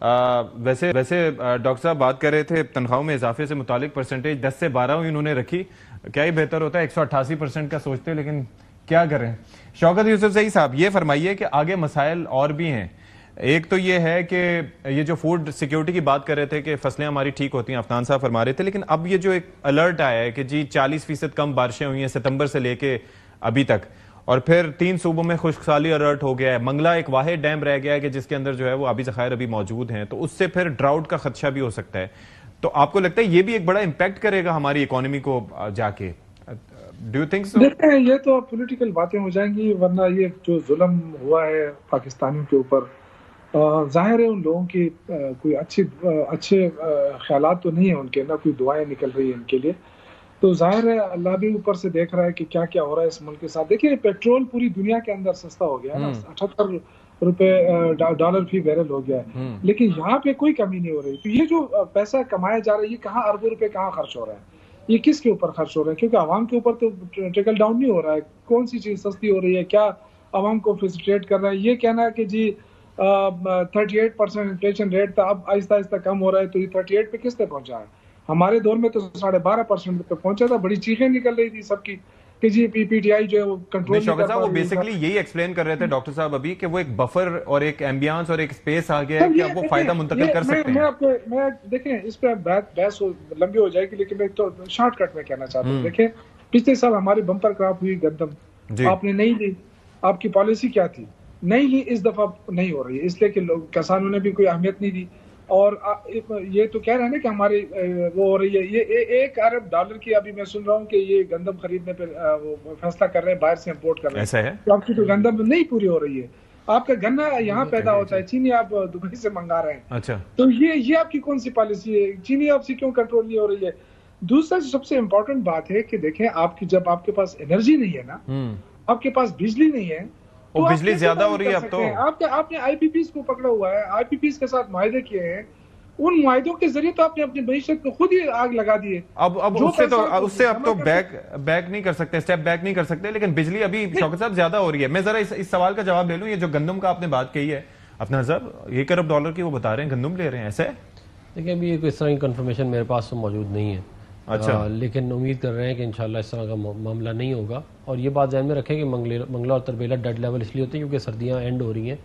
ویسے ڈاکٹر صاحب بات کر رہے تھے تنخواہوں میں اضافے سے متعلق پرسنٹیج 10 سے 12 انہوں نے رکھی. کیا ہی بہتر ہوتا ہے, 188% کا سوچتے, لیکن کیا کریں. شوکت یوسف زئی صاحب یہ فرمائیے کہ آگے مسائل اور بھی ہیں. ایک تو یہ ہے کہ یہ جو فوڈ سیکیورٹی کی بات کر رہے تھے کہ فصلیں ہماری ٹھیک ہوتی ہیں, افنان صاحب فرما رہے تھے, لیکن اب یہ جو ایک الرٹ آیا ہے کہ جی 40% کم بارشیں ہوئی ہیں ستمبر سے لے کے ابھی تک, اور پھر 3 صوبوں میں خشک سالی الرٹ ہو گیا ہے, منگلہ ایک واحد ڈیم رہ گیا ہے کہ جس کے اندر جو ہے وہ آبی ذخائر ابھی موجود ہیں, تو اس سے پھر ڈراؤٹ کا خدشہ بھی ہو سکتا ہے. تو آپ کو لگتا ہے یہ بھی ایک بڑا امپیکٹ کرے گا ہماری اکانومی کو جا کے؟ Do you think so? دیکھیں یہ تو پولیٹیکل باتیں ہو جائیں گی, ورنہ یہ جو ظلم ہوا ہے پاکستانیوں کے اوپر, ظاہر ہے ان لوگوں کی کوئی اچھے خیالات تو نہیں ہیں ان کے, نہ کوئی دعائیں نکل رہی ہیں ان کے لیے. تو ظاہر ہے اللہ بھی اوپر سے دیکھ رہا ہے کہ کیا کیا ہو رہا ہے اس ملک کے ساتھ. دیکھیں پیٹرول پوری دنیا کے اندر سستا ہو گیا ہے نا, 78 روپے ڈالر فی بیرل ہو گیا ہے, لیکن یہاں پہ کوئی کمی نہیں ہو رہی. تو یہ جو پیسہ کمایا جا رہا ہے یہ کہاں اربوں روپے کہاں خرچ ہو رہا ہے, یہ کس کے اوپر خرچ ہو رہا ہے؟ کیونکہ عوام کے اوپر تو ٹریکل ڈاؤن نہیں ہو رہا ہے. کون سی چیز سستی ہو رہی ہے, کیا عوام کو فیسیلیٹیٹ کر رہا ہے؟ یہ کہنا ہے کہ جی 38% انفلیشن ریٹ تھا, اب آہستہ آہستہ کم ہو رہا ہے, تو یہ 38 پہ کس نے پہنچا ہے؟ ہمارے دور میں تو 12.5% پہ پہنچا تھا. بڑی چیخیں نکل رہی تھی سب کی کہ جی پی ٹی آئی جو ہے وہ کنٹرول نہیں کر پا رہی ہے. وہ بیسیکلی یہی ایکسپلین کر رہے تھے ڈاکٹر صاحب ابھی کہ وہ ایک بفر اور ایک ایمبیانس اور ایک اسپیس آ گیا ہے کہ اب وہ فائدہ منتقل کر سکتے ہیں. میں دیکھیں اس پہ بحث لمبی ہو جائے گی, لیکن میں تو شارٹ کٹ میں کہنا چاہتا ہوں. دیکھیں پچھلے سال ہماری بمپر کراپ ہوئی گندم, آپ نے نہیں لی, آپ کی پالیسی کیا تھی؟ نہیں لی. اس دفعہ نہیں ہو رہی ہے اس لیے کہ لوگ کسانوں نے بھی کوئی اہمیت نہیں دی, اور یہ تو کہہ رہے ہیں نا کہ ہماری وہ ہو رہی ہے. یہ $1 ارب کی ابھی میں سن رہا ہوں کہ یہ گندم خریدنے پہ فیصلہ کر رہے ہیں, باہر سے امپورٹ کر رہے ہیں. ایسا ہے تو آپ کی تو گندم نہیں پوری ہو رہی ہے. آپ کا گنا یہاں پیدا ہوتا ہے, چینی آپ دبئی سے منگا رہے ہیں. اچھا, تو یہ آپ کی کون سی پالیسی ہے؟ چینی آپ سے کیوں کنٹرول نہیں ہو رہی ہے؟ دوسرا سب سے امپورٹنٹ بات ہے کہ دیکھیں جب آپ کے پاس انرجی نہیں ہے نا, آپ کے پاس بجلی نہیں ہے, وہ بجلی زیادہ ہو رہی ہے. اب تو آپ نے آئی پی پیز کو پکڑا ہوا ہے, آئی پی پیز کے ساتھ معاہدے کیے ہیں, ان معاہدوں کے ذریعے تو آپ نے اپنی معیشت کو خود ہی آگ لگا دی ہے. اب اس سے اب تو بیک نہیں کر سکتے, اسٹیپ بیک نہیں کر سکتے, لیکن بجلی ابھی شوکت صاحب زیادہ ہو رہی ہے. میں ذرا اس سوال کا جواب لے لوں. یہ جو گندم کا آپ نے بات کہی ہے افنان صاحب, $1 ارب کی وہ بتا رہے ہیں گندم لے رہے ہیں, ایسا ہے؟ دیکھیں ابھی اس طرح کی کنفرمیشن میرے پاس تو موجود نہیں ہے. اچھا, لیکن امید کر رہے ہیں کہ انشاءاللہ اس طرح کا معاملہ نہیں ہوگا. اور یہ بات ذہن میں رکھیں کہ منگلہ اور تربیلا ڈیڈ لیول اس لیے ہوتے ہیں کیونکہ سردیاں اینڈ ہو رہی ہیں,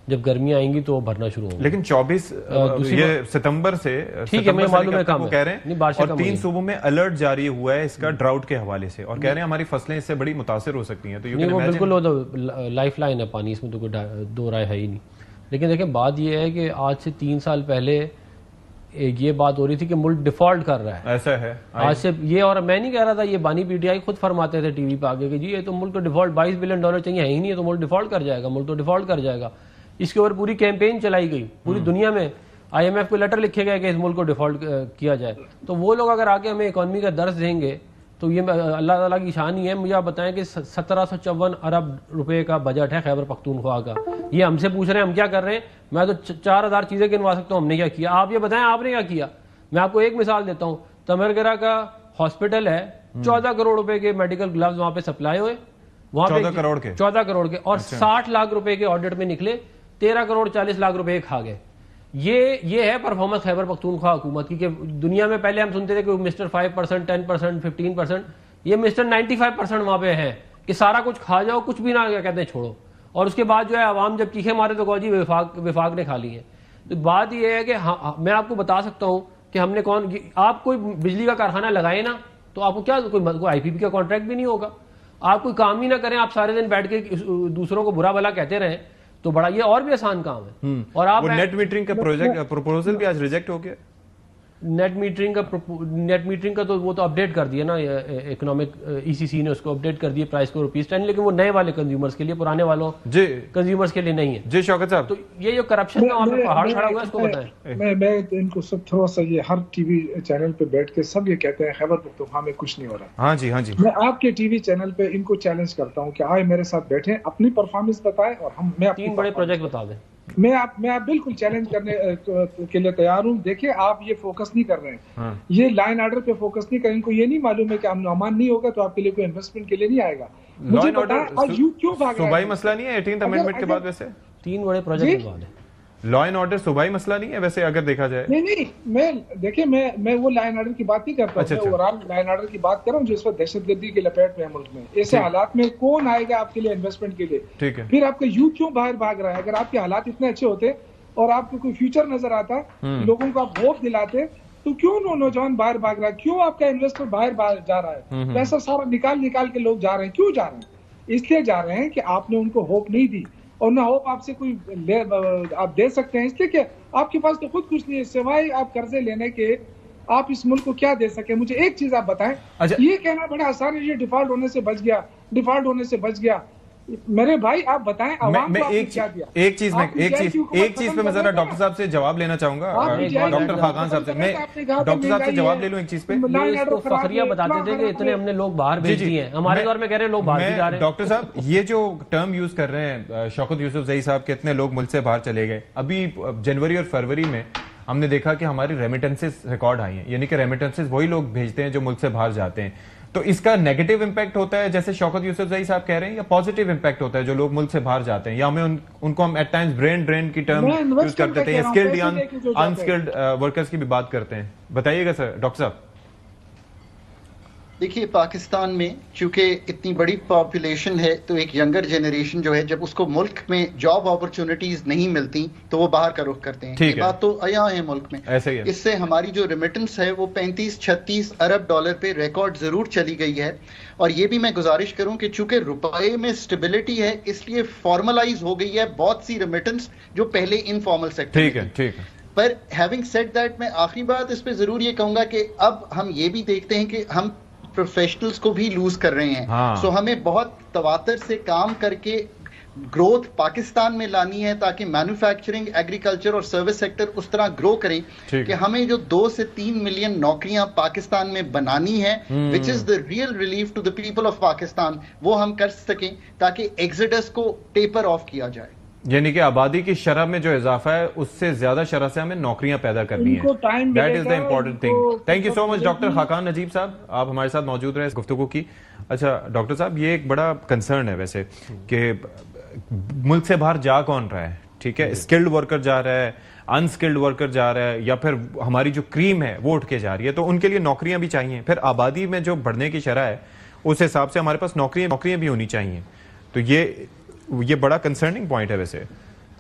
جب گرمیاں آئیں گی تو وہ بھرنا شروع ہوں گے. لیکن 24 یہ ستمبر سے ٹھیک ہے, میں معلوم ہے کام کہہ رہے ہیں, اور 3 صوبوں میں الرٹ جاری ہوا ہے اس کا ڈراؤٹ کے حوالے سے, اور کہہ رہے ہیں ہماری فصلیں اس سے بڑی متاثر ہو سکتی ہیں. تو وہ بالکل لائف لائن ہے پانی, اس میں تو کوئی دو رائے ہے ہی نہیں. لیکن دیکھیں بات یہ ہے کہ آج سے 3 سال پہلے یہ بات ہو رہی تھی کہ ملک ڈیفالٹ کر رہا ہے. ایسا ہے آج سے یہ, اور میں نہیں کہہ رہا تھا, یہ بانی پی ٹی آئی خود فرماتے تھے ٹی وی پہ آگے کہ جی یہ تو ملک تو ڈیفالٹ $22 بلین چاہیے, ہے ہی نہیں, تو ملک ڈیفالٹ کر جائے گا, ملک تو ڈیفالٹ کر جائے گا. اس کے اوپر پوری کیمپین چلائی گئی پوری دنیا میں, IMF کو لیٹر لکھے گئے کہ اس ملک کو ڈیفالٹ کیا جائے. تو وہ لوگ اگر آگے ہمیں اکانومی کا درس دیں گے تو یہ اللہ تعالیٰ کی شان ہی ہے. مجھے آپ بتائیں کہ 1754 ارب روپے کا بجٹ ہے خیبر پختونخوا کا. یہ ہم سے پوچھ رہے ہیں ہم کیا کر رہے ہیں. میں تو 4000 چیزیں گنوا سکتا ہوں ہم نے کیا کیا. آپ یہ بتائیں آپ نے کیا کیا. میں آپ کو ایک مثال دیتا ہوں, تمرگرہ کا ہاسپٹل ہے, 14 کروڑ روپے کے میڈیکل گلوز وہاں پہ سپلائی ہوئے, وہاں پہ 14 کروڑ کے, اور 60 لاکھ روپے کے آڈٹ میں نکلے, 13 کروڑ 40 لاکھ روپے کھا گئے. یہ ہے پرفارمنس خیبر پختونخوا حکومت کی, کہ دنیا میں پہلے ہم سنتے تھے کہ مسٹر 5%, 10%, 15%, یہ مسٹر 95% وہاں پہ ہے کہ سارا کچھ کھا جاؤ, کچھ بھی نہ کہتے ہیں چھوڑو. اور اس کے بعد جو ہے عوام جب چیخے مارے تو کہو جی وفاق نے کھا لی ہے. تو بات یہ ہے کہ میں آپ کو بتا سکتا ہوں کہ ہم نے آپ کوئی بجلی کا کارخانہ لگائے نا, تو آپ کو کیا کوئی آئی پی پی کا کانٹریکٹ بھی نہیں ہوگا. آپ کوئی کام ہی نہ کریں, آپ سارے دن بیٹھ کے دوسروں کو برا بھلا کہتے رہیں, تو بڑا یہ اور بھی آسان کام ہے. اور آپ نیٹ میٹرنگ کا پروجیکٹ پروپوزل بھی آج ریجیکٹ ہو گیا. نیٹ میٹرنگ کا تو وہ تو اپڈیٹ کر دیا نا اکنامک ECC نے, اس کو اپڈیٹ کر دیا پرائس کو ₹10, لیکن وہ نئے والے کنزیومرز کے لیے, پرانے والوں کنزیومرز کے لیے نہیں ہے. جی شوکت صاحب, تو یہ جو کرپشن کا وہاں پہ پہاڑ کھڑا ہوا ہے اس کو بتائیں. میں ان کو سب تھوڑا سا, یہ ہر ٹی وی چینل پہ بیٹھ کے سب یہ کہتے ہیں خیبر پختونخوا میں کچھ نہیں ہو رہا. ہاں جی, میں آپ کے ٹی وی چینل پہ ان کو چیلنج کرتا ہوں کہ آئے میرے ساتھ بیٹھیں, اپنی پرفارمنس بتائیں, اور میں 3 بڑے پروجیکٹ بتا دیں. میں آپ بالکل چیلنج کرنے کے لیے تیار ہوں. دیکھیں آپ یہ فوکس نہیں کر رہے ہیں, یہ لائن آرڈر پہ فوکس نہیں کریں. ان کو یہ نہیں معلوم ہے کہ امن و امان نہیں ہوگا تو آپ کے لیے کوئی انویسٹمنٹ کے لیے نہیں آئے گا. مجھے بتائیں کیوں بھاگ رہے ہیں. صوبائی مسئلہ نہیں ہے 18th امینڈمنٹ کے بعد؟ ویسے 3 بڑے پروجیکٹ بتا دیں. لا اینڈ آرڈر صوبائی مسئلہ نہیں ہے ویسے اگر دیکھا جائے؟ نہیں، میں وہ لا اینڈ آرڈر کی بات نہیں کرتا ہوں، میں اوورآل لا اینڈ آرڈر کی بات کر رہا ہوں جو اس وقت دہشت گردی کی لپیٹ میں ہے ملک میں. ایسے حالات میں کون آئے گا آپ کے لیے انویسٹمنٹ کے لیے؟ ٹھیک ہے، پھر آپ کا یوتھ کیوں باہر بھاگ رہا ہے؟ اگر آپ کے حالات اتنے اچھے ہوتے اور آپ کو کوئی فیوچر نظر آتا، لوگوں کو آپ ہوپ دلاتے، تو کیوں نوجوان باہر بھاگ رہا ہے؟ کیوں آپ کا انویسٹر باہر جا رہا ہے؟ پیسہ سارا نکال کے لوگ جا رہے ہیں. کیوں جا رہے ہیں؟ اس لیے جا رہے ہیں کہ آپ نے ان کو ہوپ نہیں دی، اور نہ ہوپ آپ سے کوئی آپ دے سکتے ہیں، اس لیے کہ آپ کے پاس تو خود کچھ نہیں ہے سوائے آپ قرضے لینے کے. آپ اس ملک کو کیا دے سکیں؟ مجھے ایک چیز آپ بتائیں. یہ کہنا بڑا آسان ہے یہ ڈیفالٹ ہونے سے بچ گیا. میرے بھائی آپ بتائیں عوام کو آپ نے کیا دیا؟ ایک چیز پہ میں ذرا ڈاکٹر صاحب سے جواب لینا چاہوں گا، ڈاکٹر خاقان صاحب سے. میں ڈاکٹر صاحب سے جواب لے لوں ایک چیز پہ. فخریہ بتاتے تھے کہ اتنے ہم نے لوگ باہر بھیج دیے ہیں، ہمارے دور میں کہہ رہے ہیں لوگ باہر بھی جا رہے ہیں. ڈاکٹر صاحب یہ جو ٹرم یوز کر رہے ہیں شوکت یوسف زئی صاحب کہ اتنے لوگ ملک سے باہر چلے گئے، ابھی جنوری اور فروری میں ہم نے دیکھا کہ ہماری ریمیٹنسز ریکارڈ آئی ہیں، یعنی کہ ریمیٹنسز وہی لوگ بھیجتے ہیں جو ملک سے باہر جاتے ہیں. تو اس کا نیگیٹو امپیکٹ ہوتا ہے جیسے شوکت یوسف زئی صاحب کہہ رہے ہیں، یا پازیٹیو امپیکٹ ہوتا ہے جو لوگ ملک سے باہر جاتے ہیں، یا ہمیں ان کو ہم ایٹ ٹائمز برین ڈرین کی ٹرم یوز کر دیتے ہیں، اسکلڈ یا انسکلڈ ورکرز کی بھی بات کرتے ہیں. بتائیے گا سر ڈاکٹر صاحب. دیکھیے پاکستان میں چونکہ اتنی بڑی پاپولیشن ہے تو ایک ینگر جنریشن جو ہے جب اس کو ملک میں جاب اپرچونٹیز نہیں ملتی تو وہ باہر کا رخ کرتے ہیں. یہ بات تو عیاں ہے ملک میں. اس سے ہماری جو ریمیٹنس ہے وہ 35-36 ارب ڈالر پہ ریکارڈ ضرور چلی گئی ہے. اور یہ بھی میں گزارش کروں کہ چونکہ روپے میں اسٹیبلٹی ہے اس لیے فارملائز ہو گئی ہے بہت سی ریمیٹنس جو پہلے انفارمل سیکٹر. ٹھیک ہے. پر ہیونگ سیڈ دیٹ میں آخری بات اس پہ ضرور یہ کہوں گا کہ اب ہم یہ بھی دیکھتے ہیں کہ ہم پروفیشنلز کو بھی لوز کر رہے ہیں. سو ہمیں بہت تواتر سے کام کر کے گروتھ پاکستان میں لانی ہے تاکہ مینوفیکچرنگ، ایگریکلچر اور سروس سیکٹر اس طرح گرو کریں کہ ہمیں جو 2 سے 3 ملین نوکریاں پاکستان میں بنانی ہے which is the real relief to the people of Pakistan, وہ ہم کر سکیں تاکہ ایگزڈس کو ٹیپر آف کیا جائے. یعنی کہ آبادی کی شرح میں جو اضافہ ہے اس سے زیادہ شرح سے ہمیں نوکریاں پیدا کرنی ہیں. That is the important thing. Thank you so much doctor Khaqan Najeeb sahab, آپ ہمارے ساتھ موجود رہے اس گفتگو کی. اچھا ڈاکٹر صاحب یہ ایک بڑا کنسرن ہے ویسے کہ ملک سے باہر جا کون رہا ہے. ٹھیک ہے، اسکلڈ ورکر جا رہا ہے، انسکلڈ ورکر جا رہا ہے، یا پھر ہماری جو کریم ہے وہ اٹھ کے جا رہی ہے، تو ان کے لیے نوکریاں بھی چاہیے. پھر آبادی میں جو بڑھنے کی شرح ہے اس حساب سے ہمارے پاس نوکریاں بھی ہونی چاہیے. تو یہ بڑا کنسرننگ پوائنٹ ہے ویسے.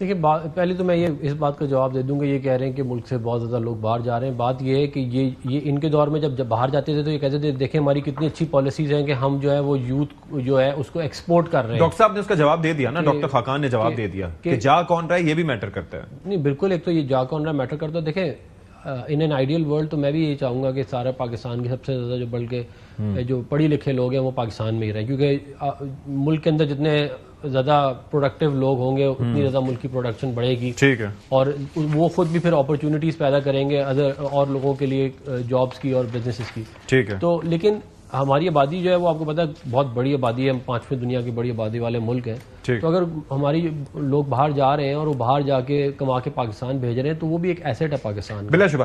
دیکھیں پہلے تو میں اس بات کا جواب دے دوں گا، یہ کہہ رہے ہیں کہ ملک سے بہت زیادہ لوگ باہر جا رہے ہیں. بات یہ ہے کہ یہ ان کے دور میں جب باہر جاتے تھے تو یہ کہتے تھے دیکھیں ہماری کتنی اچھی پالیسیز ہیں کہ ہم جو ہے وہ یوتھ جو ہے اس کو ایکسپورٹ کر رہے ہیں. ڈاکٹر صاحب نے اس کا جواب دے دیا نا، ڈاکٹر خاقان نے جواب دے دیا کہ جا کون رہا ہے یہ بھی میٹر کرتا ہے. نہیں بالکل، ایک تو یہ جا کون رہا ہے میٹر کرتا ہے. دیکھیں ان این آئیڈیل ورلڈ تو میں بھی یہ چاہوں گا کہ سارا پاکستان کے سب سے زیادہ جو بلکہ جو پڑھی لکھے لوگ ہیں وہ پاکستان میں ہی رہیں، کیونکہ ملک کے اندر جتنے زیادہ پروڈکٹیو لوگ ہوں گے اتنی زیادہ ملک کی پروڈکشن بڑھے گی. ٹھیک ہے. اور وہ خود بھی پھر اپرچونٹیز پیدا کریں گے اور لوگوں کے لیے جابس کی اور بزنسز کی. ٹھیک ہے. تو لیکن ہماری آبادی جو ہے وہ آپ کو پتا ہے بہت بڑی آبادی ہے، ہم 5ویں دنیا کی بڑی آبادی والے ملک ہیں. تو اگر ہماری لوگ باہر جا رہے ہیں اور وہ باہر جا کے کما کے پاکستان بھیج رہے ہیں تو وہ بھی ایک ایسٹ ہے پاکستان. بلا شبہ.